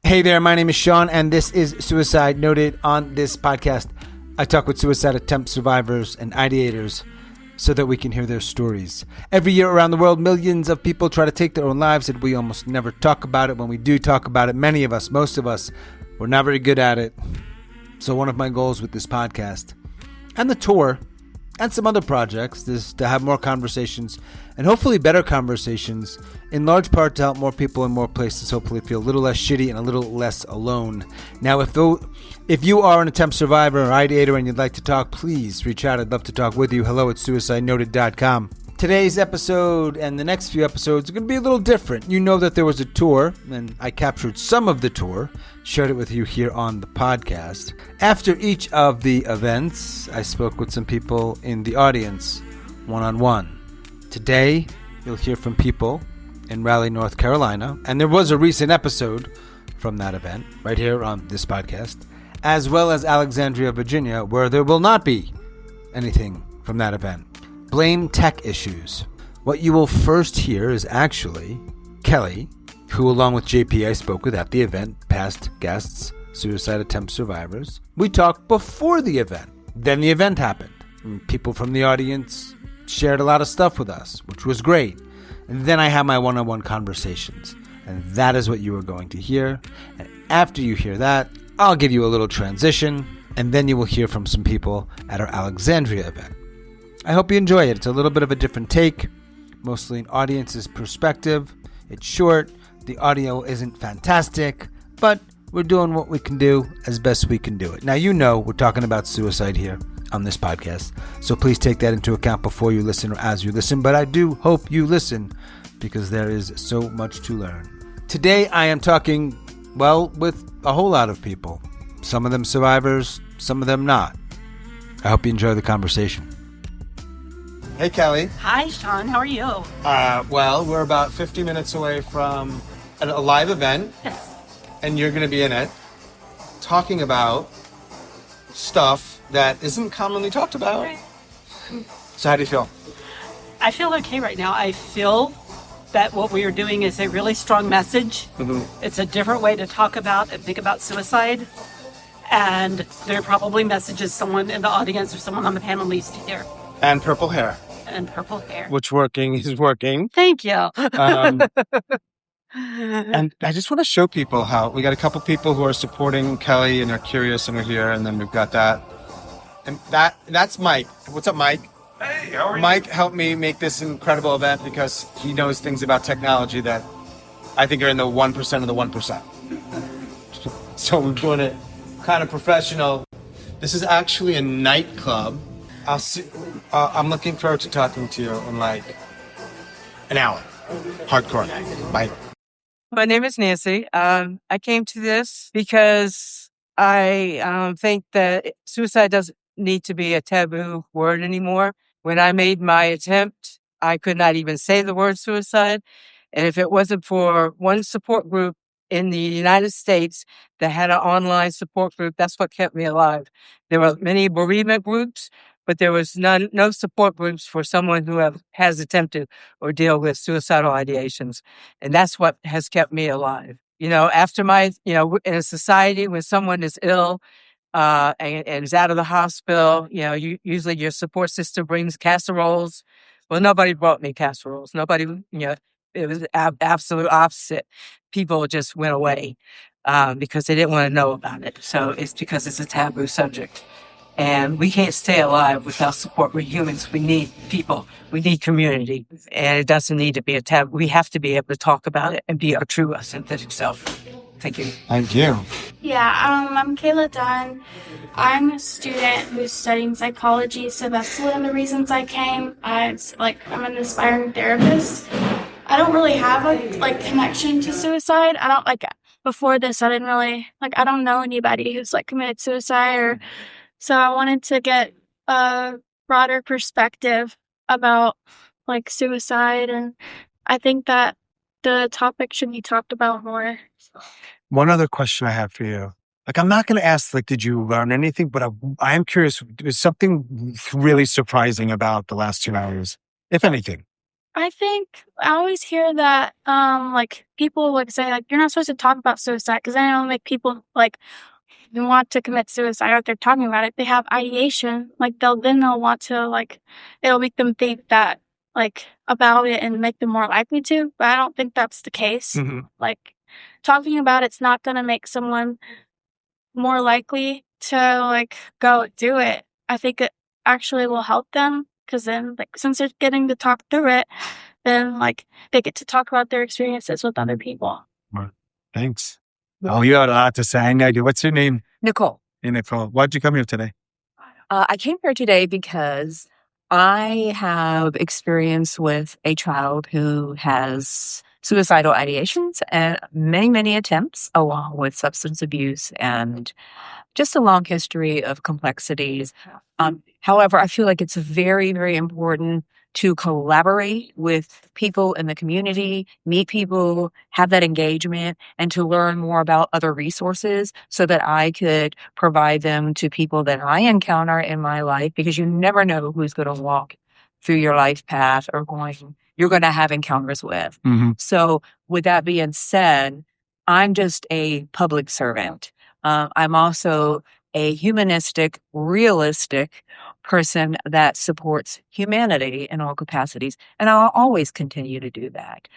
Hey there, my name is Sean, and this is Suicide Noted. On this podcast, I talk with suicide attempt survivors and ideators so that we can hear their stories. Every year around the world, millions of people try to take their own lives, and we almost never talk about it. When we do talk about it, many of us, most of us, we're not very good at it. So one of my goals with this podcast and the tour and some other projects is to have more conversations and hopefully better conversations, in large part to help more people in more places hopefully feel a little less shitty and a little less alone. Now, if you are an attempt survivor or ideator and you'd like to talk, please reach out. I'd love to talk with you. Hello at suicidenoted.com. Today's episode and the next few episodes are going to be a little different. You know that there was a tour, and I captured some of the tour, shared it with you here on the podcast. After each of the events, I spoke with some people in the audience, one-on-one. Today, you'll hear from people in Raleigh, North Carolina, and there was a recent episode from that event right here on this podcast, as well as Alexandria, Virginia, where there will not be anything from that event. Blame tech issues. What you will first hear is actually Kelly, who along with JP I spoke with at the event, past guests, suicide attempt survivors. We talked before the event. Then the event happened. And people from the audience shared a lot of stuff with us, which was great. And then I had my one-on-one conversations. And that is what you are going to hear. And after you hear that, I'll give you a little transition. And then you will hear from some people at our Alexandria event. I hope you enjoy it. It's a little bit of a different take, mostly an audience's perspective. It's short. The audio isn't fantastic, but we're doing what we can do as best we can do it. Now, you know we're talking about suicide here on this podcast, so please take that into account before you listen or as you listen. But I do hope you listen because there is so much to learn. Today, I am talking, with a whole lot of people. Some of them survivors, some of them not. I hope you enjoy the conversation. Hey, Kelly. Hi, Sean. How are you? We're about 50 minutes away from a live event. Yes. And you're going to be in it talking about stuff that isn't commonly talked about. Right. So how do you feel? I feel okay right now. I feel that what we are doing is a really strong message. Mm-hmm. It's a different way to talk about and think about suicide. And there are probably messages someone in the audience or someone on the panel needs to hear. And purple hair. Which is working. Thank you. And I just want to show people how we got a couple people who are supporting Kelly and are curious and are here. And then we've got that. And that's Mike. What's up, Mike? Hey, how are you? Mike helped me make this incredible event because he knows things about technology that I think are in the 1% of the 1%. So we're doing it kind of professional. This is actually a nightclub. I'm looking forward to talking to you in like an hour. Hardcore. Bye. My name is Nancy. I came to this because I think that suicide doesn't need to be a taboo word anymore. When I made my attempt, I could not even say the word suicide. And if it wasn't for one support group in the United States that had an online support group, that's what kept me alive. There were many bereavement groups, but there was no support groups for someone who has attempted or deal with suicidal ideations. And that's what has kept me alive. After in a society when someone is ill and is out of the hospital, usually your support system brings casseroles. Well, nobody brought me casseroles. Nobody, it was absolute opposite. People just went away because they didn't want to know about it. So it's because it's a taboo subject. And we can't stay alive without support. We're humans. We need people. We need community. And it doesn't need to be a taboo. We have to be able to talk about it and be our true, authentic self. Thank you. Thank you. Yeah, I'm Kayla Dunn. I'm a student who's studying psychology, so that's one of the reasons I came. I'm an aspiring therapist. I don't really have a connection to suicide. I don't before this. I didn't really I don't know anybody who's committed suicide So I wanted to get a broader perspective about suicide, and I think that the topic should be talked about more. One other question I have for you. I'm not going to ask, did you learn anything? But I am curious, is something really surprising about the last 2 hours, if anything? I think I always hear that, like, people, like, say, like, "You're not supposed to talk about suicide because then it'll make people, like, want to commit suicide," or if they're talking about it, they have ideation, like, they'll want to, like, it'll make them think that, like, about it and make them more likely to, but I don't think that's the case. Mhm. Like, talking about it's not gonna make someone more likely to, like, go do it. I think it actually will help them because then, like, since they're getting to talk through it, then, like, they get to talk about their experiences with other people. Right. Thanks. Oh, you had a lot to say. I know you. What's your name? Nicole, Hey, Nicole. Why'd you come here today? I came here today because I have experience with a child who has suicidal ideations and many, many attempts, along with substance abuse and just a long history of complexities. However, I feel like it's very, very important to collaborate with people in the community, meet people, have that engagement, and to learn more about other resources so that I could provide them to people that I encounter in my life, because you never know who's going to walk through your life path or you're going to have encounters with. Mm-hmm. So with that being said, I'm just a public servant. I'm also a humanistic, realistic person that supports humanity in all capacities. And I'll always continue to do that.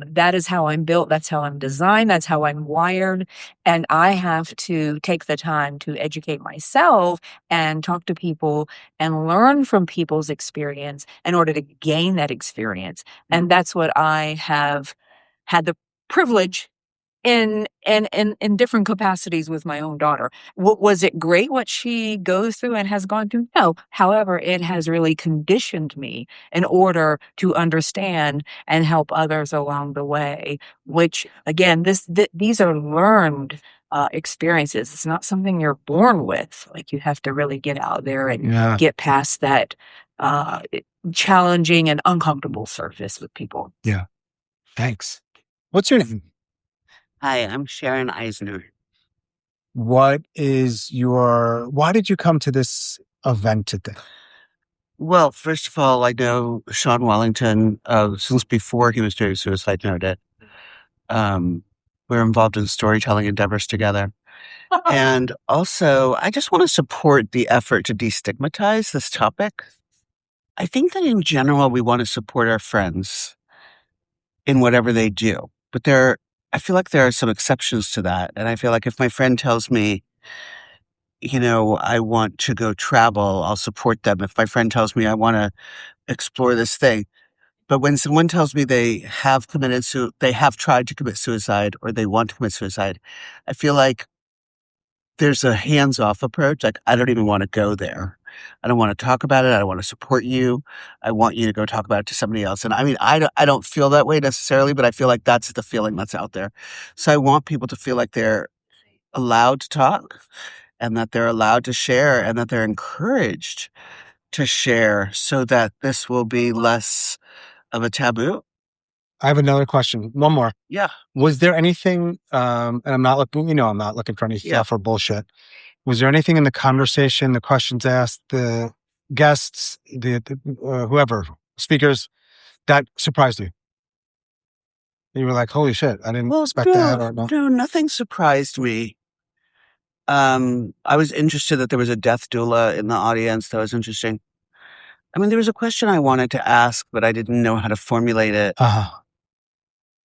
That is how I'm built. That's how I'm designed. That's how I'm wired. And I have to take the time to educate myself and talk to people and learn from people's experience in order to gain that experience. And that's what I have had the privilege in different capacities with my own daughter. Was it great what she goes through and has gone through? No. However, it has really conditioned me in order to understand and help others along the way, which again, these are learned experiences. It's not something you're born with. Like, you have to really get out there and get past that challenging and uncomfortable surface with people. Yeah. Thanks. What's your name? Hi, I'm Sharon Eisner. Why did you come to this event today? Well, first of all, I know Sean Wellington since before he was doing Suicide Noted. We're involved in storytelling endeavors together. And also, I just want to support the effort to destigmatize this topic. I think that in general, we want to support our friends in whatever they do. But I feel like there are some exceptions to that. And I feel like if my friend tells me, I want to go travel, I'll support them. If my friend tells me I want to explore this thing. But when someone tells me they have tried to commit suicide or they want to commit suicide, I feel like there's a hands-off approach. Like, I don't even want to go there. I don't want to talk about it. I don't want to support you. I want you to go talk about it to somebody else. And I mean, I don't feel that way necessarily, but I feel like that's the feeling that's out there. So I want people to feel like they're allowed to talk and that they're allowed to share and that they're encouraged to share so that this will be less of a taboo. I have another question. One more. Yeah. Was there anything, and I'm not looking for any stuff or bullshit. Was there anything in the conversation, the questions asked, the guests, whoever, speakers, that surprised you? You were like, holy shit, I didn't expect that. Or no? No, nothing surprised me. I was interested that there was a death doula in the audience. That was interesting. I mean, there was a question I wanted to ask, but I didn't know how to formulate it.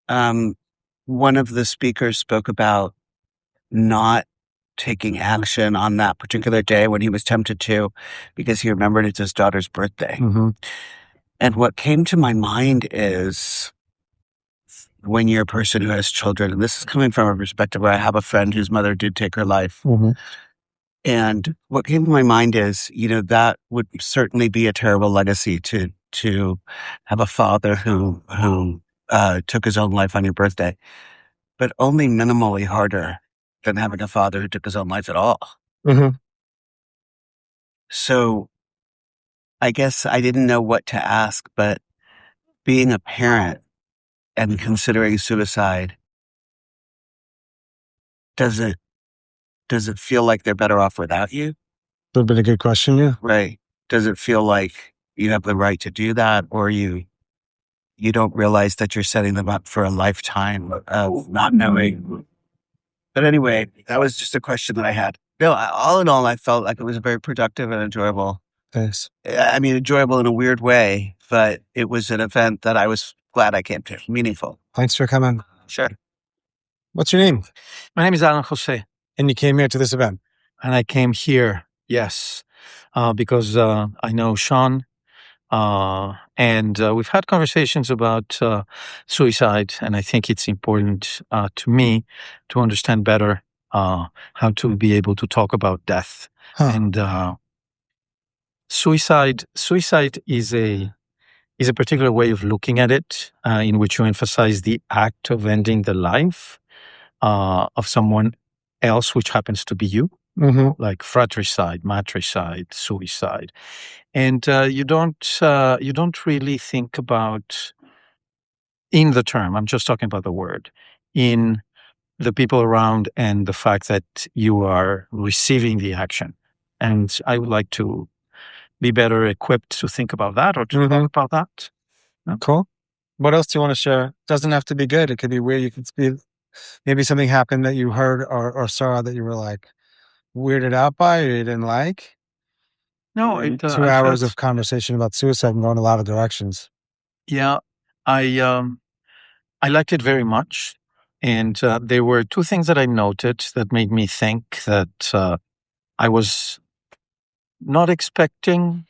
One of the speakers spoke about not taking action on that particular day when he was tempted to, because he remembered it's his daughter's birthday. Mm-hmm. And what came to my mind is, when you're a person who has children, and this is coming from a perspective where I have a friend whose mother did take her life. Mm-hmm. And what came to my mind is, that would certainly be a terrible legacy to have a father who took his own life on your birthday, but only minimally harder than having a father who took his own life at all. Mm-hmm. So I guess I didn't know what to ask, but being a parent and considering suicide, does it feel like they're better off without you? That would have been a good question, yeah. Right. Does it feel like you have the right to do that, or you you don't realize that you're setting them up for a lifetime of not knowing. But anyway, that was just a question that I had. No, all in all, I felt like it was very productive and enjoyable. Thanks. I mean, enjoyable in a weird way, but it was an event that I was glad I came to. Meaningful. Thanks for coming. Sure. What's your name? My name is Alan Jose, And you came here to this event. and I came here, yes, because I know Sean, and we've had conversations about suicide, and I think it's important to me to understand better how to be able to talk about death. Huh. And suicide is a particular way of looking at it, in which you emphasize the act of ending the life of someone else, which happens to be you, Mm-hmm. like fratricide, matricide, suicide, and you don't really think about, in the term. I'm just talking about the word, in the people around and the fact that you are receiving the action. And I would like to be better equipped to think about that, or to talk about that. Cool. What else do you want to share? Doesn't have to be good. It could be weird. You could be maybe something happened that you heard or saw that you were like weirded out by or you didn't like. No, 2 hours of conversation about suicide and going a lot of directions. Yeah, I liked it very much, and there were two things that I noted that made me think that I was not expecting,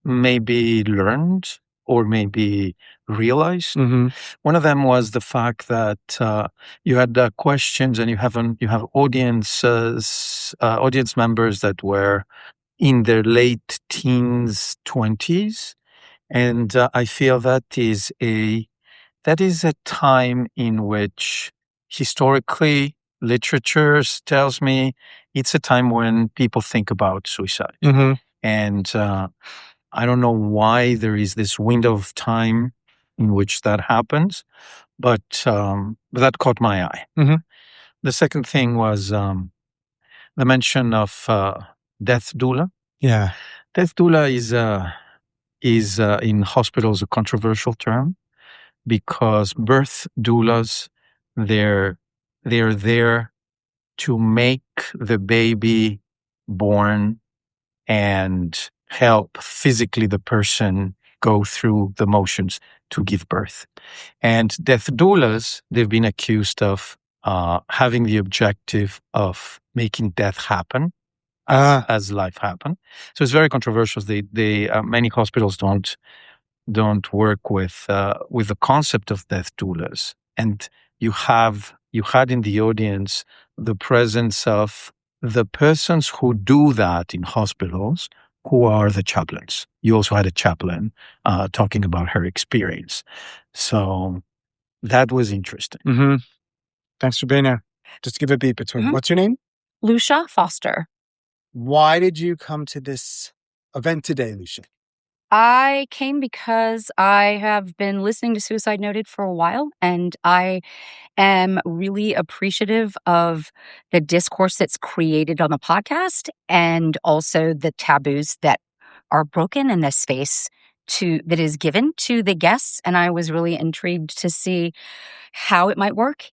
maybe learned, or maybe realized. Mm-hmm. One of them was the fact that you had questions, and you have audience members that were in their late teens, 20s, and I feel that is a time in which historically literature tells me it's a time when people think about suicide. Mm-hmm. And I don't know why there is this window of time in which that happens, but that caught my eye. Mm-hmm. The second thing was the mention of death doula. Yeah. Death doula is in hospitals a controversial term, because birth doulas, they're there to make the baby born and help physically the person go through the motions to give birth. And death doulas, they've been accused of having the objective of making death happen as life happen. So it's very controversial. They many hospitals don't work with the concept of death doulas. And you had in the audience the presence of the persons who do that in hospitals, who are the chaplains. You also had a chaplain talking about her experience. So that was interesting. Mm-hmm. Thanks for being here. Just give a beat between. Mhm. What's your name? Lucia Foster. Why did you come to this event today, Lucia? I came because I have been listening to Suicide Noted for a while, and I am really appreciative of the discourse that's created on the podcast, and also the taboos that are broken in this space that is given to the guests. And I was really intrigued to see how it might work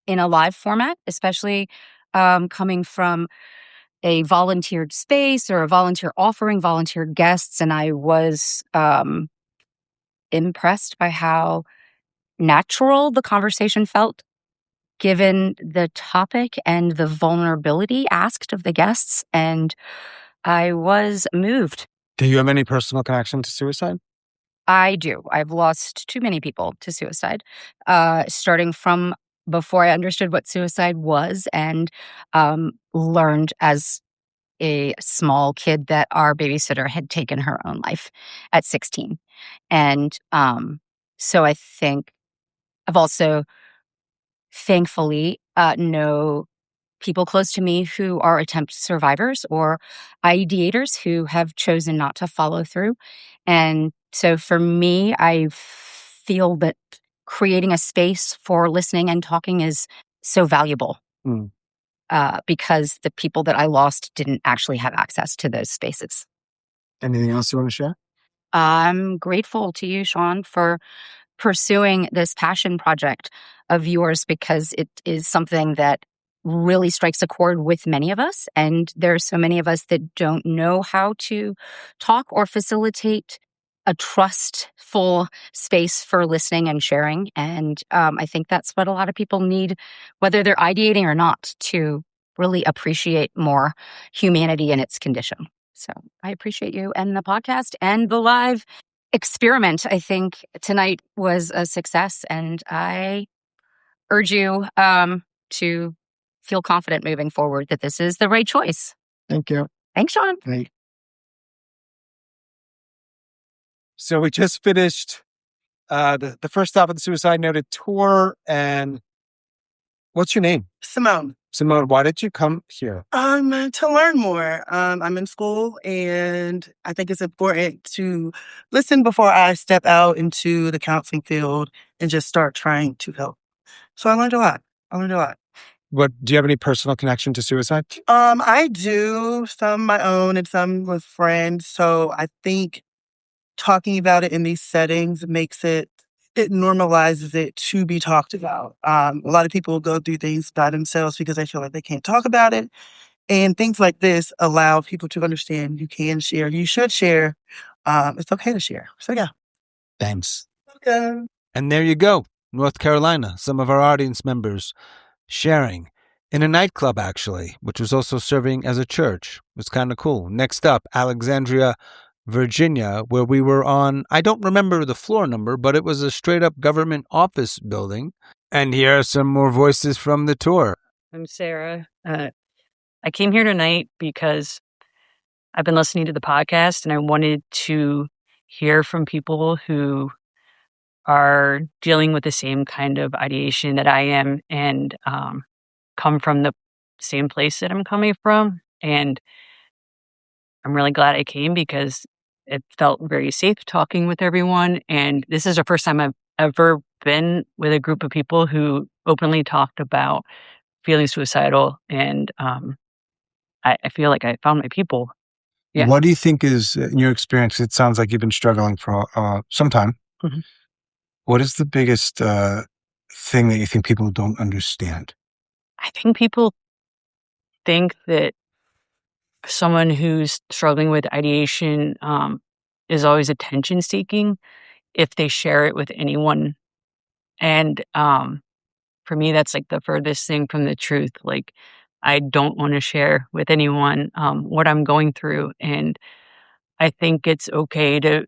in a live format, especially coming from a volunteered space or a volunteer offering volunteered guests. And I was impressed by how natural the conversation felt, given the topic and the vulnerability asked of the guests. And I was moved. Do you have any personal connection to suicide? I do. I've lost too many people to suicide, starting from before I understood what suicide was, and learned as a small kid that our babysitter had taken her own life at 16. And so I think I've also thankfully know people close to me who are attempt survivors or ideators who have chosen not to follow through. And so for me, I feel that creating a space for listening and talking is so valuable. Because the people that I lost didn't actually have access to those spaces. Anything else you want to share? I'm grateful to you, Sean, for pursuing this passion project of yours, because it is something that really strikes a chord with many of us. And there are so many of us that don't know how to talk or facilitate a trustful space for listening and sharing. And I think that's what a lot of people need, whether they're ideating or not, to really appreciate more humanity in its condition. So I appreciate you and the podcast and the live experiment. I think tonight was a success, and I urge you to feel confident moving forward that this is the right choice. Thank you. Thanks, Sean. Great. So we just finished the first stop of the Suicide Noted tour. And what's your name? Simone. Simone, why did you come here? To learn more. I'm in school, and I think it's important to listen before I step out into the counseling field and just start trying to help. So I learned a lot. What do you have any personal connection to suicide? I do, some my own and some with friends. So I think talking about it in these settings makes it normalizes it to be talked about. A lot of people go through things by themselves because they feel like they can't talk about it. And things like this allow people to understand you can share, you should share. It's okay to share. So yeah. Thanks. Okay. And there you go, North Carolina, some of our audience members sharing in a nightclub, actually, which was also serving as a church. It was kind of cool. Next up, Alexandria, Virginia, where we were on, I don't remember the floor number, but it was a straight up government office building. And here are some more voices from the tour. I'm Sarah. I came here tonight because I've been listening to the podcast, and I wanted to hear from people who are dealing with the same kind of ideation that I am, and come from the same place that I'm coming from. And I'm really glad I came because it felt very safe talking with everyone. And this is the first time I've ever been with a group of people who openly talked about feeling suicidal. And I feel like I found my people. Yeah. What do you think is, in your experience, it sounds like you've been struggling for some time. Mhm. What is the biggest thing that you think people don't understand? I think people think that someone who's struggling with ideation is always attention seeking if they share it with anyone. And for me, that's like the furthest thing from the truth. Like, I don't want to share with anyone what I'm going through. And I think it's okay to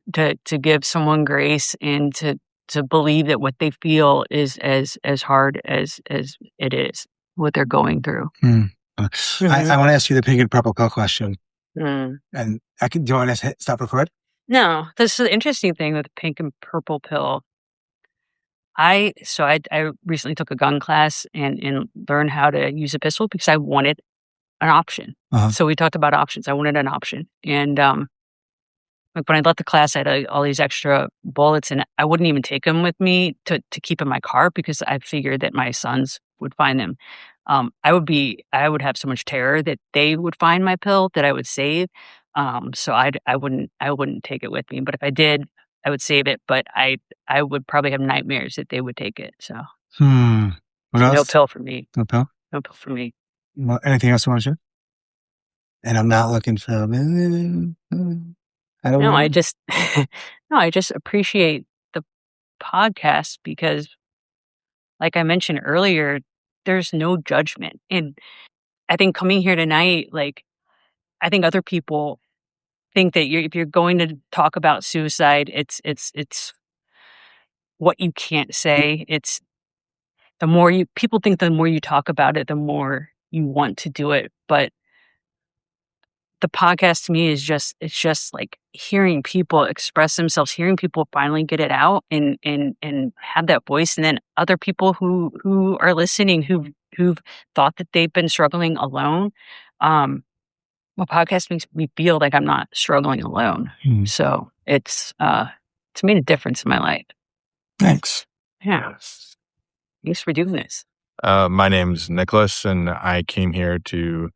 give someone grace and to believe that what they feel is as hard as it is, what they're going through. I want to ask you the pink and purple pill question. Mm. And do you want to stop record? No, this is the interesting thing with the pink and purple pill. I recently took a gun class and learned how to use a pistol because I wanted an option. Uh-huh. So we talked about options. I wanted an option. And like when I left the class, I had all these extra bullets, and I wouldn't even take them with me to keep in my car because I figured that my sons would find them. I would have so much terror that they would find my pill that I would save. So I wouldn't take it with me. But if I did, I would save it. But I would probably have nightmares that they would take it. So What else? no pill for me. No pill? No pill for me. Well, anything else you want to share? And I'm not looking for. I don't know. I just appreciate the podcast because, like I mentioned earlier, there's no judgment. And I think coming here tonight, like, I think other people think that if you're going to talk about suicide, it's what you can't say. It's people think the more you talk about it, the more you want to do it. But the podcast to me is just like hearing people express themselves, hearing people finally get it out and have that voice. And then other people who are listening, who've thought that they've been struggling alone. Well, podcast makes me feel like I'm not struggling alone. So it's made a difference in my life. Thanks. Yeah. Thanks for doing this. My name's Nicholas, and I came here to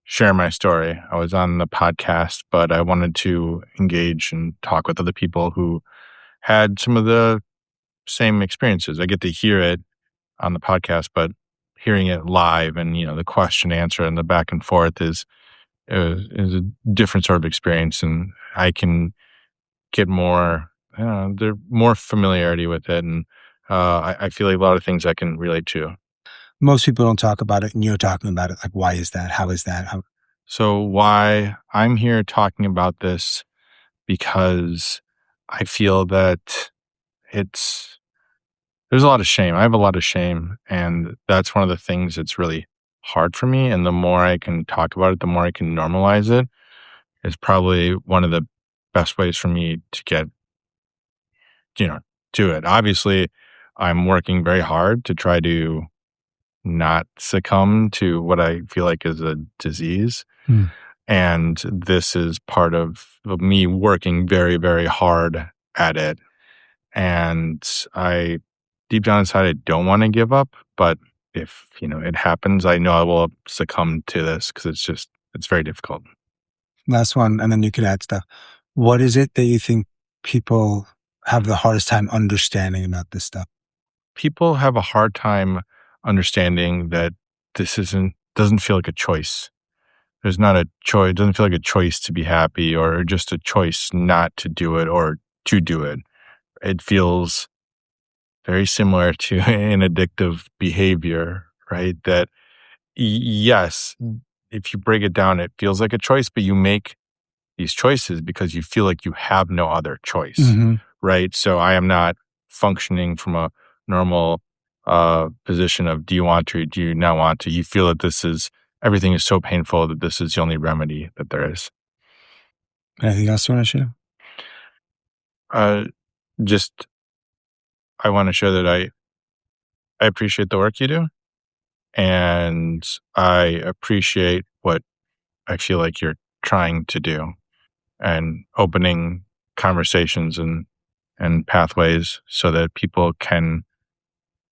share my story. I was on the podcast, but I wanted to engage and talk with other people who had some of the same experiences. I get to hear it on the podcast, but hearing it live and, the question answer and the back and forth is a different sort of experience. And I can get more familiarity with it. And I feel like a lot of things I can relate to. Most people don't talk about it, and you're talking about it. Like, why is that? How is that? So why I'm here talking about this, because I feel that there's a lot of shame. I have a lot of shame, and that's one of the things that's really hard for me. And the more I can talk about it, the more I can normalize it, is probably one of the best ways for me to get, to it. Obviously, I'm working very hard to try to not succumb to what I feel like is a disease. And this is part of me working very, very hard at it. And deep down inside, I don't want to give up. But if, it happens, I know I will succumb to this because it's very difficult. Last one, and then you can add stuff. What is it that you think people have the hardest time understanding about this stuff? People have a hard time understanding that this doesn't feel like a choice. There's not a choice. It doesn't feel like a choice to be happy or just a choice not to do it or to do it. It feels very similar to an addictive behavior, right? That yes, if you break it down, it feels like a choice, but you make these choices because you feel like you have no other choice, right? So I am not functioning from a normal position of do you want to, do you not want to? You feel that everything is so painful that this is the only remedy that there is. Anything else you want to share? I want to show that I appreciate the work you do, and I appreciate what I feel like you're trying to do, and opening conversations and pathways so that people can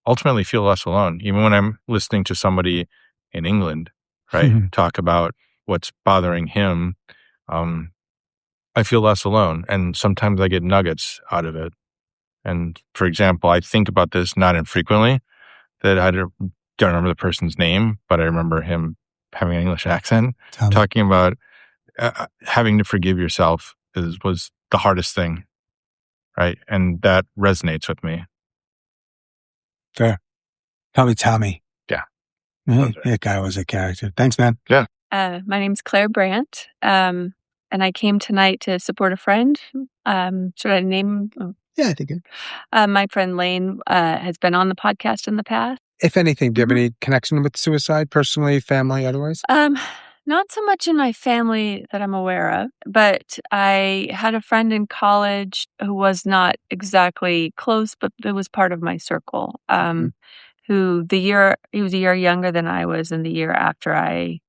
ultimately feel less alone. Even when I'm listening to somebody in England, right, talk about what's bothering him, I feel less alone. And sometimes I get nuggets out of it. And for example, I think about this not infrequently, that I don't remember the person's name, but I remember him having an English accent, talking about having to forgive yourself was the hardest thing, right? And that resonates with me. Fair. Probably Tommy. Yeah. That guy was a character. Thanks, man. Yeah. My name's Claire Brandt, and I came tonight to support a friend. Should I name? Yeah, I think it. My friend Lane has been on the podcast in the past. If anything, do you have any connection with suicide, personally, family, otherwise? Not so much in my family that I'm aware of, but I had a friend in college who was not exactly close, but it was part of my circle. Who he was a year younger than I was, and the year after I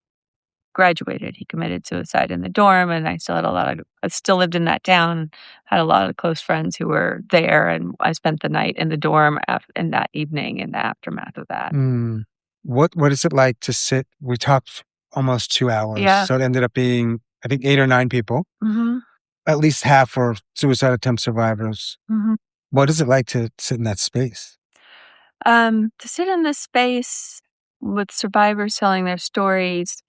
graduated, he committed suicide in the dorm, and I still lived in that town, had a lot of close friends who were there, and I spent the night in the dorm in that evening in the aftermath of that. What is it like to sit? We talked almost 2 hours, Yeah. So it ended up being, I think, 8 or 9 people. At least half were suicide attempt survivors. What is it like to sit in that space? To sit in this space with survivors telling their stories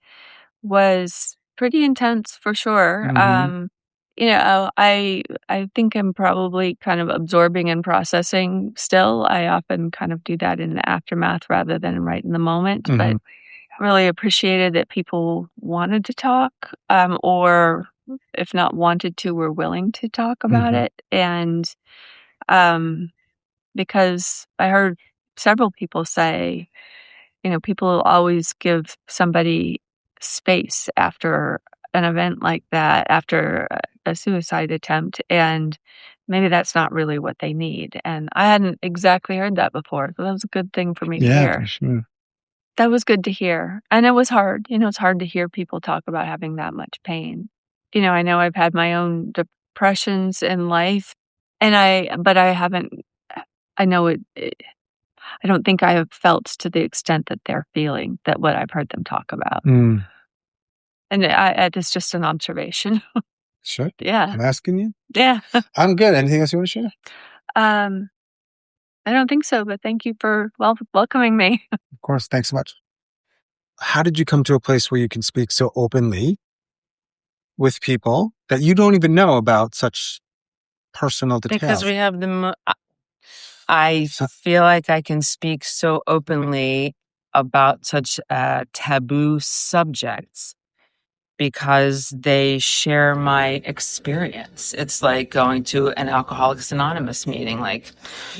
was pretty intense for sure. I think I'm probably kind of absorbing and processing still. I often kind of do that in the aftermath rather than right in the moment. But really appreciated that people wanted to talk, or if not wanted to, were willing to talk about it. And because I heard several people say, people always give somebody space after an event like that, after a suicide attempt, and maybe that's not really what they need. And I hadn't exactly heard that before, so that was a good thing for me to hear. For sure. That was good to hear. And it was hard. It's hard to hear people talk about having that much pain. I know I've had my own depressions in life, but I haven't, I know it I don't think I have felt to the extent that they're feeling that what I've heard them talk about. And it's just an observation. Sure. Yeah. I'm asking you. Yeah. I'm good. Anything else you want to share? I don't think so, but thank you for welcoming me. Of course. Thanks so much. How did you come to a place where you can speak so openly with people that you don't even know about such personal details? Because we have I feel like I can speak so openly about such taboo subjects because they share my experience. It's like going to an Alcoholics Anonymous meeting. Like,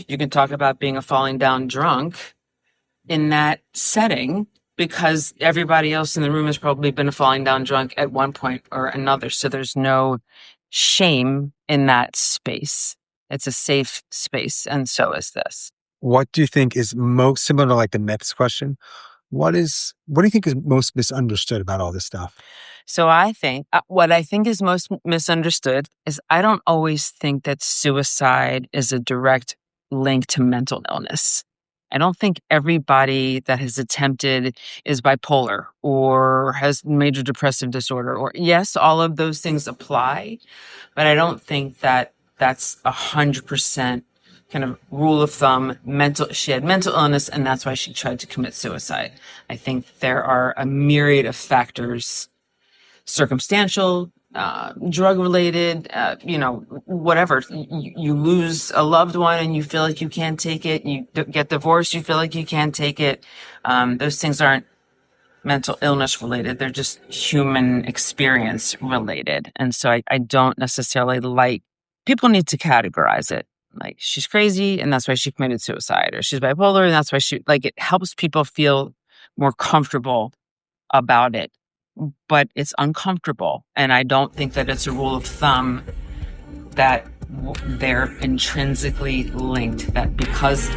you can talk about being a falling down drunk in that setting because everybody else in the room has probably been a falling down drunk at one point or another. So there's no shame in that space. It's a safe space, and so is this. What do you think is most similar to like the myths question? What do you think is most misunderstood about all this stuff? So I think what I think is most misunderstood is I don't always think that suicide is a direct link to mental illness. I don't think everybody that has attempted is bipolar or has major depressive disorder, or yes, all of those things apply, but I don't think that that's 100% kind of rule of thumb. She had mental illness, and that's why she tried to commit suicide. I think there are a myriad of factors, circumstantial, drug-related, whatever. You lose a loved one and you feel like you can't take it. You get divorced, you feel like you can't take it. Those things aren't mental illness related. They're just human experience related. And so I don't necessarily people need to categorize it. Like, she's crazy and that's why she committed suicide, or she's bipolar and that's why it helps people feel more comfortable about it. But it's uncomfortable. And I don't think that it's a rule of thumb that they're intrinsically linked, that because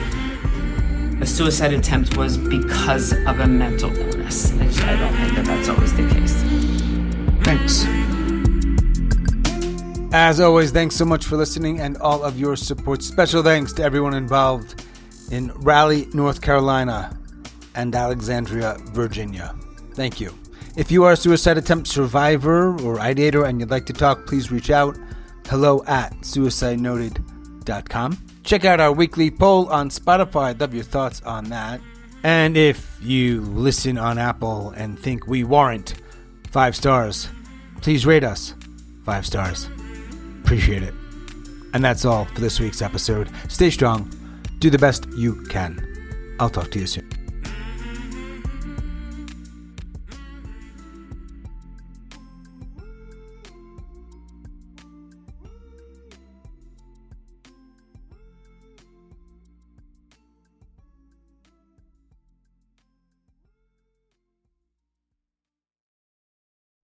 the suicide attempt was because of a mental illness. I don't think that that's always the case. Thanks. As always, thanks so much for listening and all of your support. Special thanks to everyone involved in Raleigh, North Carolina and Alexandria, Virginia. Thank you. If you are a suicide attempt survivor or ideator and you'd like to talk, please reach out. hello@suicidenoted.com. Check out our weekly poll on Spotify. I'd love your thoughts on that. And if you listen on Apple and think we warrant 5 stars, please rate us 5 stars. Appreciate it. And that's all for this week's episode. Stay strong. Do the best you can. I'll talk to you soon.